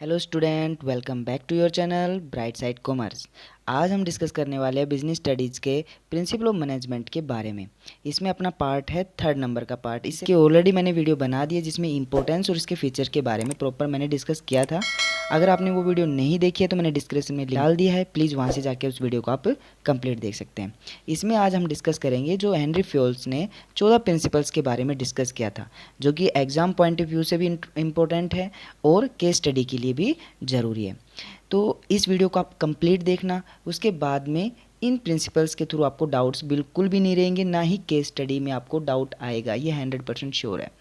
Hello student, welcome back to your channel bright side commerce. आज हम discuss करने वाले हैं बिजनेस स्टडीज़ के प्रिंसिपल ऑफ मैनेजमेंट के बारे में। इसमें अपना पार्ट है 3rd नंबर का पार्ट। इसके ऑलरेडी मैंने वीडियो बना दी है जिसमें इंपॉर्टेंस और इसके फीचर के बारे में प्रॉपर मैंने डिस्कस किया था। अगर आपने वो वीडियो नहीं देखी है तो मैंने डिस्क्रिप्शन में डाल दिया है, प्लीज़ वहाँ से जाके उस वीडियो को आप कंप्लीट देख सकते हैं। इसमें आज हम डिस्कस करेंगे जो हेनरी फ्योल्स ने 14 प्रिंसिपल्स के बारे में डिस्कस किया था, जो कि एग्ज़ाम पॉइंट ऑफ व्यू से भी इम्पोर्टेंट है और केस स्टडी के लिए भी ज़रूरी है। तो इस वीडियो को आप कंप्लीट देखना, उसके बाद में इन प्रिंसिपल्स के थ्रू आपको डाउट्स बिल्कुल भी नहीं रहेंगे, ना ही केस स्टडी में आपको डाउट आएगा, ये 100% श्योर है।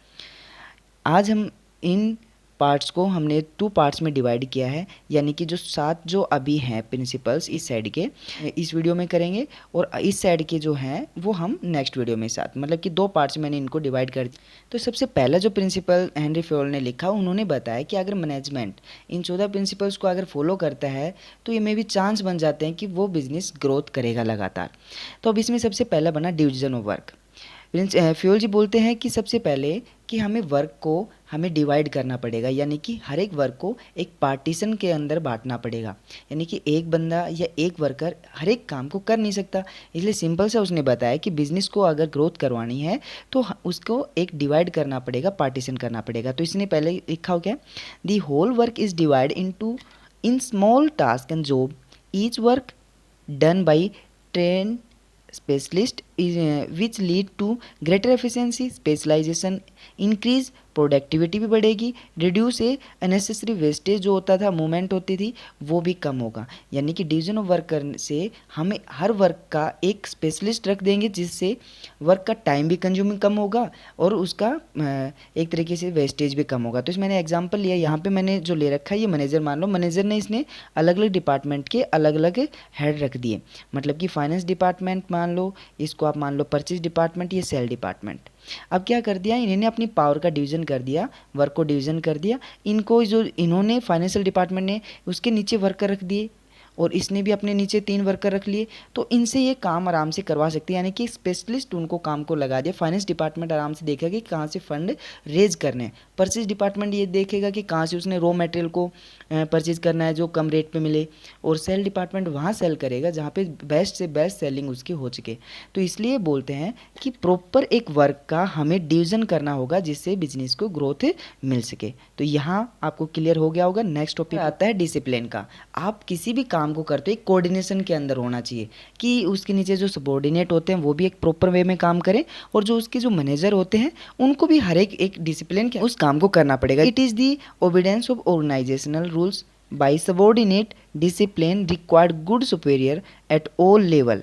आज हम इन पार्ट्स को हमने 2 पार्ट्स में डिवाइड किया है, यानी कि जो 7 जो अभी हैं प्रिंसिपल्स इस साइड के इस वीडियो में करेंगे और इस साइड के जो हैं वो हम नेक्स्ट वीडियो में साथ, मतलब कि 2 पार्ट्स में मैंने इनको डिवाइड कर दिया। तो सबसे पहला जो प्रिंसिपल हेनरी फ्योल ने लिखा, उन्होंने बताया कि अगर मैनेजमेंट इन 14 प्रिंसिपल्स को अगर फॉलो करता है तो ये में भी चांस बन जाते हैं कि वो बिजनेस ग्रोथ करेगा लगातार। तो अब इसमें सबसे पहला बना डिवीजन ऑफ वर्क। फ्योल जी बोलते हैं कि सबसे पहले कि हमें वर्क को हमें डिवाइड करना पड़ेगा, यानी कि हर एक वर्क को एक पार्टीशन के अंदर बांटना पड़ेगा। यानी कि एक बंदा या एक वर्कर हर एक काम को कर नहीं सकता, इसलिए सिंपल सा उसने बताया कि बिजनेस को अगर ग्रोथ करवानी है तो उसको एक डिवाइड करना पड़ेगा, पार्टीशन करना पड़ेगा। तो इसने पहले लिखा हो क्या, the whole work is divide in small task and job, each work done by train specialist which lead to greater efficiency, specialization, increase productivity भी बढ़ेगी, रिड्यूस ए अननेसेसरी वेस्टेज जो होता था, मूवमेंट होती थी, वो भी कम होगा। यानी कि डिवीजन ऑफ वर्क करने से हमें हर वर्क का एक स्पेशलिस्ट रख देंगे, जिससे वर्क का टाइम भी कंज्यूमिंग कम होगा और उसका एक तरीके से वेस्टेज भी कम होगा। तो इस मैंने एग्जांपल लिया, यहाँ पे मैंने जो ले रखा है ये मैनेजर मान लो, मैनेजर ने इसने अलग अलग डिपार्टमेंट के अलग अलग हेड रख दिए, मतलब कि फाइनेंस डिपार्टमेंट मान लो, इसको आप मान लो परचेज डिपार्टमेंट, ये सेल डिपार्टमेंट। अब क्या कर दिया, इन्होंने अपनी पावर का डिवीजन कर दिया, वर्क को डिवीजन कर दिया। इनको जो इन्होंने फाइनेंशियल डिपार्टमेंट ने उसके नीचे वर्कर रख दिए और इसने भी अपने नीचे 3 वर्कर रख लिए, तो इनसे ये काम आराम से करवा सकती है। यानी कि स्पेशलिस्ट उनको काम को लगा दिया। फाइनेंस डिपार्टमेंट आराम से देखेगा कि कहाँ से फंड रेज करने हैं, परचेज डिपार्टमेंट ये देखेगा कि कहाँ से उसने रॉ मटेरियल को परचेज करना है जो कम रेट पे मिले, और सेल डिपार्टमेंट वहाँ सेल करेगा जहाँ पे बेस्ट से बेस्ट सेलिंग उसकी हो सके। तो इसलिए बोलते हैं कि प्रॉपर एक वर्क का हमें डिवीजन करना होगा जिससे बिजनेस को ग्रोथ मिल सके। तो यहाँ आपको क्लियर हो गया होगा। नेक्स्ट टॉपिक आता है डिसिप्लिन का। आप किसी भी काम को करते हैं कोऑर्डिनेशन के अंदर होना चाहिए कि उसके नीचे जो सबॉर्डिनेट होते हैं वो भी एक प्रॉपर वे में काम करें, और जो उसके जो मैनेजर होते हैं उनको भी हर एक डिसिप्लिन के उस काम को करना पड़ेगा। It is the obedience of organisational rules by subordinate, discipline required good superior at all level,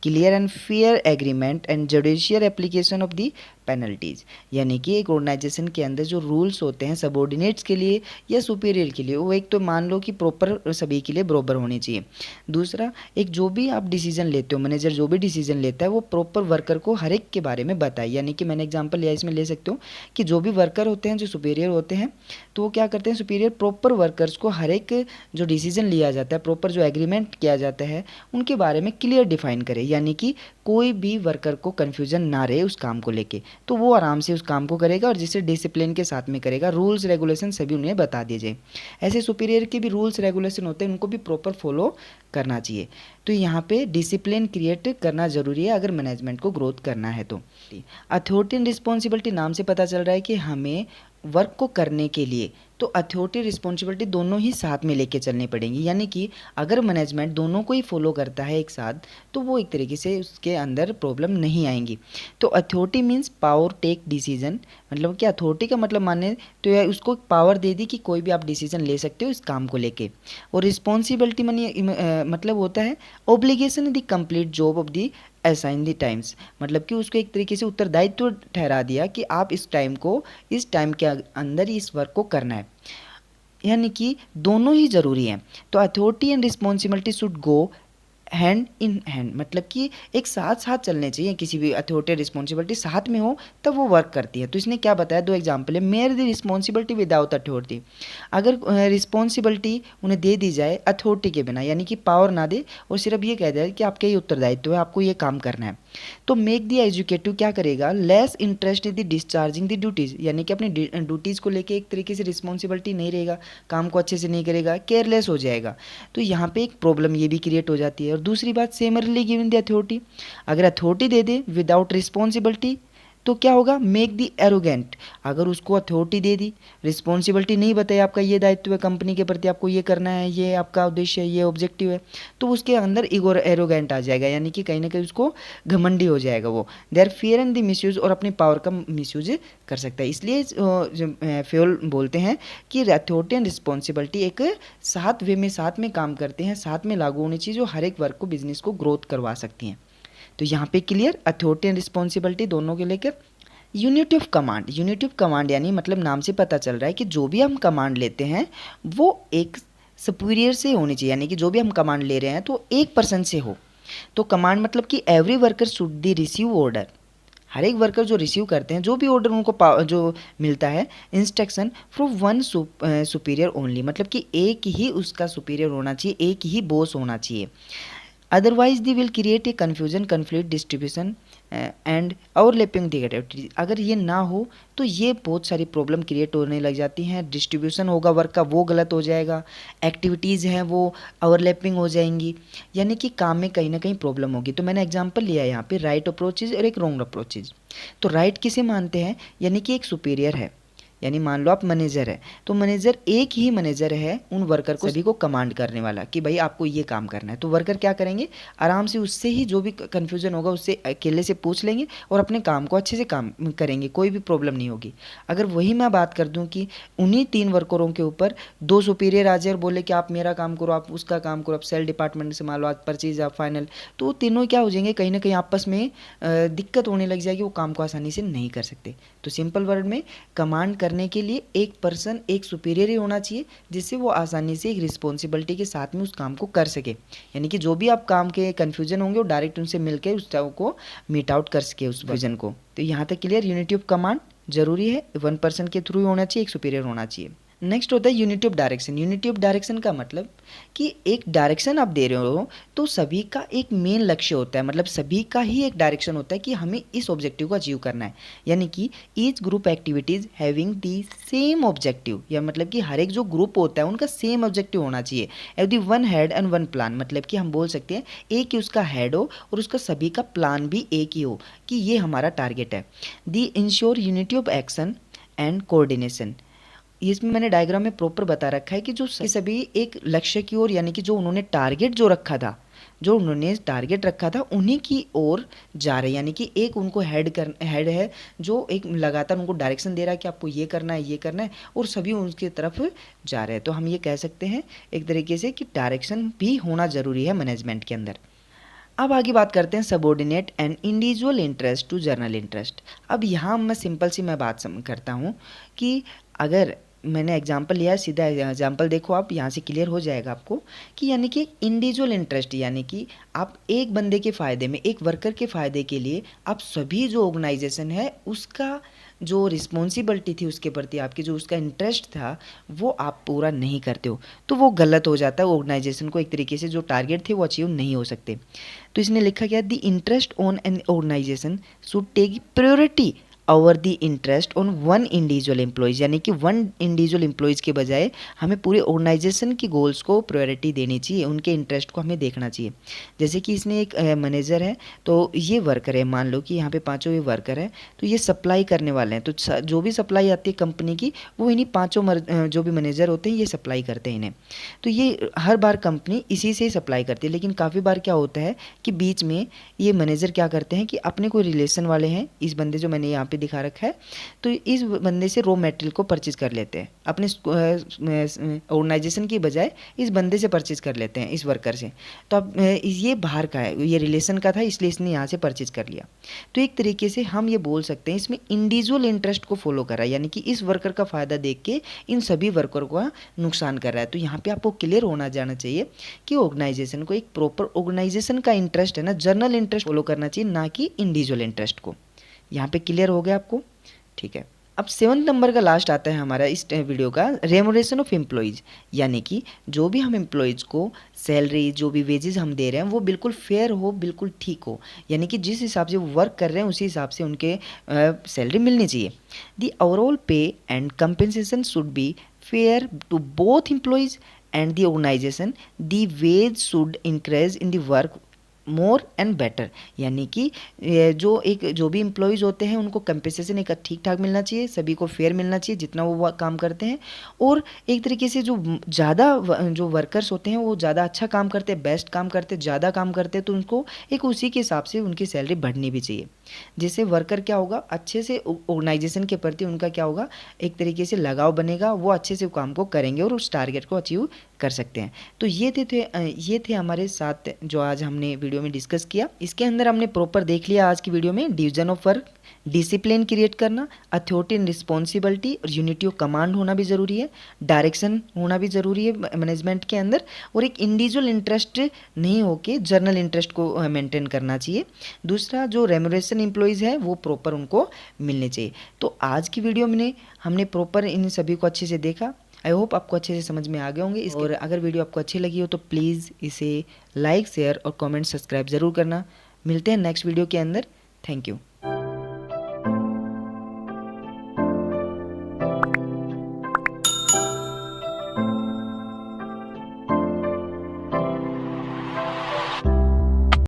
clear and fair agreement and judicial application of the penalties. यानी कि एक ऑर्गेनाइजेशन के अंदर जो रूल्स होते हैं सबॉर्डिनेट्स के लिए या सुपीरियर के लिए, वो एक तो मान लो कि प्रॉपर सभी के लिए बराबर होनी चाहिए। दूसरा, एक जो भी आप डिसीजन लेते हो, मैनेजर जो भी डिसीजन लेता है वो प्रॉपर वर्कर को हर एक के बारे में बताए। यानी कि मैंने एग्जांपल लिया, इसमें ले सकते हो कि जो भी वर्कर होते हैं जो सुपीरियर होते हैं, तो वो क्या करते हैं, सुपीरियर प्रॉपर वर्कर्स को हर एक जो डिसीजन लिया जाता है, प्रॉपर जो एग्रीमेंट किया जाता है, उनके बारे में क्लियर डिफाइन करे, यानी कि कोई भी वर्कर को कन्फ्यूजन ना रहे उस काम को लेके, तो वो आराम से उस काम को करेगा और जिससे डिसिप्लिन के साथ में करेगा। रूल्स रेगुलेशन सभी उन्हें बता दीजिए। ऐसे सुपीरियर के भी रूल्स रेगुलेशन होते हैं, उनको भी प्रॉपर फॉलो करना चाहिए। तो यहाँ पे डिसिप्लिन क्रिएट करना ज़रूरी है अगर मैनेजमेंट को ग्रोथ करना है। तो अथॉरिटी एंड रिस्पॉन्सिबिलिटी नाम से पता चल रहा है कि हमें वर्क को करने के लिए तो अथॉरिटी रिस्पॉन्सिबिलिटी दोनों ही साथ में लेके चलनी पड़ेंगी। यानी कि अगर मैनेजमेंट दोनों को ही फॉलो करता है एक साथ, तो वो एक तरीके से उसके अंदर प्रॉब्लम नहीं आएंगी। तो authority means power take decision, मतलब कि अथॉरिटी का मतलब माने तो यह उसको पावर दे दी कि कोई भी आप डिसीजन ले सकते हो इस काम को लेके। और रिस्पॉन्सिबिलिटी मतलब होता है obligation the complete job of the assign the times, मतलब कि उसको एक तरीके से उत्तरदायित्व ठहरा दिया कि आप इस टाइम को, इस टाइम के अंदर इस वर्क को करना है। यानी कि दोनों ही ज़रूरी हैं। तो authority and responsibility should go hand in hand, मतलब कि एक साथ साथ चलने चाहिए, किसी भी अथॉरिटी रिस्पॉन्सिबिलिटी साथ में हो तब वो वर्क करती है। तो इसने क्या बताया, दो एग्जाम्पल है, mayor the responsibility without authority, अगर रिस्पॉन्सिबिलिटी उन्हें दे दी जाए अथॉरिटी के बिना, यानी कि पावर ना दे और सिर्फ ये कह दे कि आपका ये उत्तरदायित्व है, आपको ये काम करना है, तो मेक द एजुकेटिव क्या करेगा, less interest in the discharging the duties, यानी कि अपनी ड्यूटीज़ को लेके एक तरीके से रिस्पॉन्सिबिलिटी नहीं रहेगा, काम को अच्छे से नहीं करेगा, केयरलेस हो जाएगा। तो यहाँ पे एक प्रॉब्लम ये भी क्रिएट हो जाती है। और दूसरी बात, सेमरली गिवन द अथॉरिटी, अगर अथॉरिटी दे दे विदाउट रिस्पॉन्सिबिलिटी तो क्या होगा, मेक दी एरोगेंट, अगर उसको अथॉरिटी दे दी, रिस्पॉन्सिबिलिटी नहीं बताई, आपका ये दायित्व है कंपनी के प्रति, आपको ये करना है, ये आपका उद्देश्य है, ये ऑब्जेक्टिव है, तो उसके अंदर ईगो एरोगेंट आ जाएगा, यानी कि कहीं ना कहीं उसको घमंडी हो जाएगा, वो there fear and the misuse, और अपनी पावर का मिसयूज कर सकता है। इसलिए फ्योल बोलते हैं कि अथॉरिटी एंड रिस्पॉन्सिबिलिटी एक साथ वे में, साथ में काम करते हैं, साथ में लागू होनी चाहिए, जो हर एक वर्क को, बिजनेस को ग्रोथ करवा सकती हैं। तो यहाँ पे क्लियर, अथॉरिटी एंड रिस्पॉन्सिबिलिटी दोनों के लेकर। Unity of command, unity of command यानी मतलब नाम से पता चल रहा है कि जो भी हम कमांड लेते हैं वो एक सुपीरियर से होनी चाहिए, यानी कि जो भी हम कमांड ले रहे हैं तो एक पर्सन से हो। तो कमांड मतलब कि every worker should the receive order, हर एक वर्कर जो रिसीव करते हैं, जो भी ऑर्डर उनको जो मिलता है, instruction from one superior only, मतलब कि एक ही उसका सुपीरियर होना चाहिए, एक ही बॉस होना चाहिए। Otherwise the will create a confusion, conflict, distribution and overlapping the activities, अगर ये ना हो तो ये बहुत सारी प्रॉब्लम क्रिएट होने लग जाती हैं, डिस्ट्रीब्यूशन होगा वर्क का वो गलत हो जाएगा, एक्टिविटीज़ हैं वो ओवरलैपिंग हो जाएंगी, यानी कि काम में कहीं ना कहीं प्रॉब्लम होगी। तो मैंने एग्जांपल लिया यहाँ पे, राइट अप्रोचेज और एक रॉन्ग अप्रोचेज। तो राइट किसे मानते हैं, यानी कि एक सुपीरियर है, यानी मान लो आप मैनेजर है, तो मैनेजर एक ही मैनेजर है उन वर्कर को सभी को कमांड करने वाला कि भाई आपको ये काम करना है। तो वर्कर क्या करेंगे, आराम से उससे ही जो भी कन्फ्यूजन होगा उससे अकेले से पूछ लेंगे और अपने काम को अच्छे से काम करेंगे, कोई भी प्रॉब्लम नहीं होगी। अगर वही मैं बात कर दूं कि उन्हीं 3 वर्करों के ऊपर 2 सुपीरियर आ जाए और बोले कि आप मेरा काम करो, आप उसका काम करो, आप सेल डिपार्टमेंट से मान लो, आप परचेज, आप फाइनल, तो वो तीनों क्या हो जाएंगे, कहीं ना कहीं आपस में दिक्कत होने लग जाएगी, वो काम को आसानी से नहीं कर सकते। तो सिंपल वर्ड में, कमांड करने के लिए एक पर्सन, एक सुपीरियर ही होना चाहिए, जिससे वो आसानी से एक रिस्पॉन्सिबिलिटी के साथ में उस काम को कर सके, यानी कि जो भी आप काम के कन्फ्यूजन होंगे वो डायरेक्ट उनसे मिलकर उस को मीट आउट कर सके, उस विजन को। तो यहाँ तक क्लियर, यूनिटी ऑफ कमांड जरूरी है, 1 पर्सन के थ्रू होना चाहिए, एक सुपीरियर होना चाहिए। नेक्स्ट होता है unity of direction. Unity of direction का मतलब कि एक डायरेक्शन आप दे रहे हो तो सभी का एक मेन लक्ष्य होता है, मतलब सभी का ही एक डायरेक्शन होता है कि हमें इस ऑब्जेक्टिव को अचीव करना है, यानी कि each group activities having the same objective, या मतलब कि हर एक जो ग्रुप होता है उनका सेम ऑब्जेक्टिव होना चाहिए। Have the one head and one plan, मतलब कि हम बोल सकते हैं एक ही उसका हेड हो और उसका सभी का प्लान भी एक ही हो कि ये हमारा टारगेट है। The ensure unity of action and coordination, इसमें मैंने डायग्राम में प्रॉपर बता रखा है कि जो सभी एक लक्ष्य की ओर, यानी कि जो उन्होंने टारगेट जो रखा था, जो उन्होंने टारगेट रखा था उन्हीं की ओर जा रहे हैं, यानी कि एक उनको हेड है जो एक लगातार उनको डायरेक्शन दे रहा है कि आपको ये करना है, ये करना है, और सभी उनकी तरफ जा रहे हैं। तो हम ये कह सकते हैं एक तरीके से कि डायरेक्शन भी होना ज़रूरी है मैनेजमेंट के अंदर। अब आगे बात करते हैं subordinate and individual interest to general interest. अब यहाँ मैं सिंपल सी मैं बात करता हूँ कि अगर मैंने एग्जाम्पल लिया है, सीधा एग्जाम्पल देखो आप, यहाँ से क्लियर हो जाएगा आपको कि यानी कि इंडिविजुअल इंटरेस्ट, यानी कि आप एक बंदे के फ़ायदे में, एक वर्कर के फ़ायदे के लिए आप सभी जो ऑर्गेनाइजेशन है उसका जो रिस्पॉन्सिबिलिटी थी उसके प्रति, आपकी जो उसका इंटरेस्ट था वो आप पूरा नहीं करते हो, तो वो गलत हो जाता है। ऑर्गेनाइजेशन को एक तरीके से जो टारगेट थे वो अचीव नहीं हो सकते। तो इसने लिखा गया, the interest on an organisation should take priority over the interest on one individual employees, यानी कि वन इंडिविजुअल एम्प्लॉयज़ के बजाय हमें पूरे ऑर्गेनाइजेशन की गोल्स को प्रायोरिटी देनी चाहिए, उनके इंटरेस्ट को हमें देखना चाहिए। जैसे कि इसने एक मैनेजर है, तो ये वर्कर है, मान लो कि यहाँ पे 5 ये वर्कर है, तो ये सप्लाई करने वाले हैं, तो जो भी सप्लाई आती है कंपनी की वो इन्हीं 5 जो भी मैनेजर होते हैं ये सप्लाई करते हैं इन्हें। तो ये हर बार कंपनी इसी से सप्लाई करती है, लेकिन काफ़ी बार क्या होता है कि बीच में ये मैनेजर क्या करते हैं कि अपने कोई रिलेशन वाले हैं, इस बंदे जो मैंने यहाँ पे दिखा रखा है। तो इस बंदे से रॉ मटेरियल को परचेज कर लेते हैं, अपने ऑर्गेनाइजेशन की बजाय इस बंदे से परचेज कर लेते हैं, इस वर्कर से। तो अब ये बाहर का है, ये रिलेशन का था, इसलिए इसने यहाँ से परचेज कर लिया। तो एक तरीके से हम ये बोल सकते हैं इसमें इंडिविजुअल इंटरेस्ट को फॉलो कर रहा है, यानी कि इस वर्कर का फ़ायदा देख के इन सभी वर्कर को नुकसान कर रहा है। तो यहाँ पे आपको क्लियर होना जाना चाहिए कि ऑर्गेनाइजेशन को एक प्रॉपर ऑर्गेनाइजेशन का इंटरेस्ट है ना, जर्नल इंटरेस्ट फॉलो करना चाहिए, ना कि इंडिविजुअल इंटरेस्ट को। यहाँ पे क्लियर हो गया आपको? ठीक है। अब 7 नंबर का लास्ट आता है हमारा इस वीडियो का, रेमुनरेशन ऑफ एम्प्लॉयज़, यानी कि जो भी हम एम्प्लॉयज़ को सैलरी, जो भी वेजेस हम दे रहे हैं वो बिल्कुल फेयर हो, बिल्कुल ठीक हो, यानी कि जिस हिसाब से वो वर्क कर रहे हैं उसी हिसाब से उनके सैलरी मिलनी चाहिए। The overall pay and compensation should be fair to both employees and the organisation. The wage should increase in the work more and better, यानी कि जो भी एम्प्लॉयज़ होते हैं उनको कंपेंसेशन एक ठीक ठाक मिलना चाहिए, सभी को फेयर मिलना चाहिए जितना वो काम करते हैं। और एक तरीके से जो ज़्यादा जो वर्कर्स होते हैं वो ज़्यादा अच्छा काम करते हैं, बेस्ट काम करते हैं, ज़्यादा काम करते हैं, तो उनको एक उसी के हिसाब से उनकी सैलरी बढ़नी भी चाहिए, जिससे वर्कर क्या होगा, अच्छे से ऑर्गेनाइजेशन के प्रति उनका क्या होगा, एक तरीके से लगाव बनेगा, वो अच्छे से काम को करेंगे और उस टारगेट को अचीव कर सकते हैं। तो ये थे हमारे 7 जो आज हमने वीडियो में डिस्कस किया। इसके अंदर हमने प्रॉपर देख लिया आज की वीडियो में division of work, discipline create करना, अथॉरिटी एंड रिस्पॉन्सिबिलिटी और यूनिटी ऑफ कमांड होना भी ज़रूरी है, डायरेक्शन होना भी ज़रूरी है मैनेजमेंट के अंदर, और एक इंडिविजुअल इंटरेस्ट नहीं होके जर्नल इंटरेस्ट को मेंटेन करना चाहिए। दूसरा, जो रेमुनरेशन एम्प्लॉयज़ है वो प्रॉपर उनको मिलने चाहिए। तो आज की वीडियो में हमने प्रॉपर इन सभी को अच्छे से देखा। आई होप आपको अच्छे से समझ में आ गए होंगे। और अगर वीडियो आपको अच्छी लगी हो तो प्लीज़ इसे लाइक, शेयर और कमेंट, सब्सक्राइब ज़रूर करना। मिलते हैं नेक्स्ट वीडियो के अंदर। Thank you.